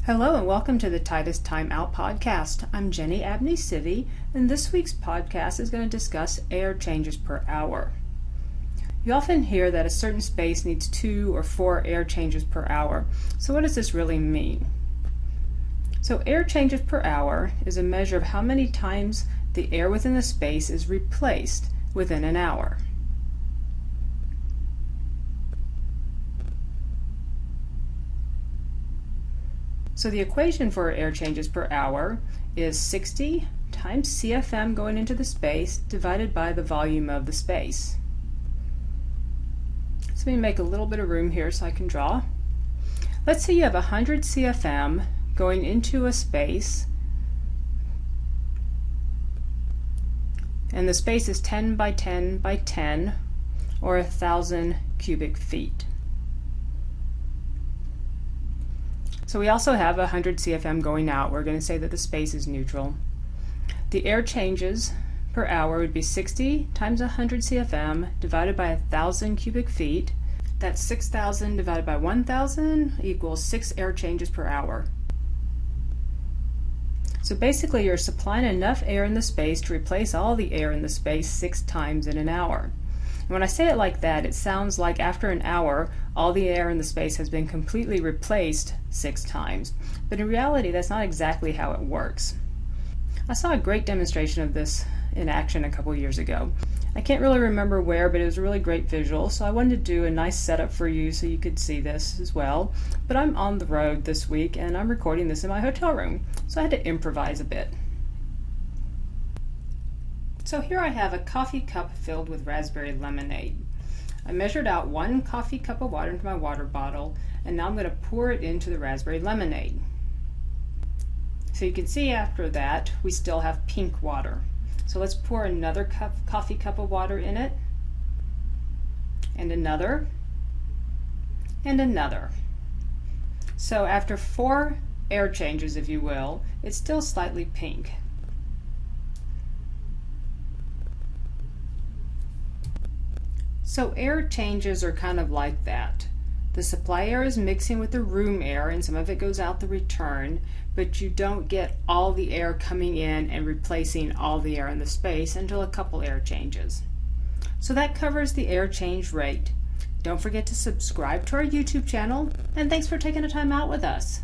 Hello and welcome to the Titus Timeout podcast. I'm Jenny Abney-Civy, and this week's podcast is going to discuss air changes per hour. You often hear that a certain space needs 2 or 4 air changes per hour. So what does this really mean? So air changes per hour is a measure of how many times the air within the space is replaced within an hour. So the equation for air changes per hour is 60 times CFM going into the space divided by the volume of the space. So let me make a little bit of room here so I can draw. Let's say you have 100 CFM going into a space, and the space is 10 by 10 by 10, or 1,000 cubic feet. So we also have 100 CFM going out. We're going to say that the space is neutral. The air changes per hour would be 60 times 100 CFM divided by 1,000 cubic feet. That's 6,000 divided by 1,000 equals 6 air changes per hour. So basically you're supplying enough air in the space to replace all the air in the space 6 times in an hour. And when I say it like that, it sounds like after an hour, all the air in the space has been completely replaced 6 times. But in reality, that's not exactly how it works. I saw a great demonstration of this in action a couple years ago. I can't really remember where, but it was a really great visual, so I wanted to do a nice setup for you so you could see this as well. But I'm on the road this week, and I'm recording this in my hotel room, so I had to improvise a bit. So here I have a coffee cup filled with raspberry lemonade. I measured out 1 coffee cup of water into my water bottle, and now I'm going to pour it into the raspberry lemonade. So you can see after that we still have pink water. So let's pour another coffee cup of water in it, and another, and another. So after 4 air changes, if you will, it's still slightly pink. So air changes are kind of like that. The supply air is mixing with the room air, and some of it goes out the return, but you don't get all the air coming in and replacing all the air in the space until a couple air changes. So that covers the air change rate. Don't forget to subscribe to our YouTube channel, and thanks for taking a time out with us.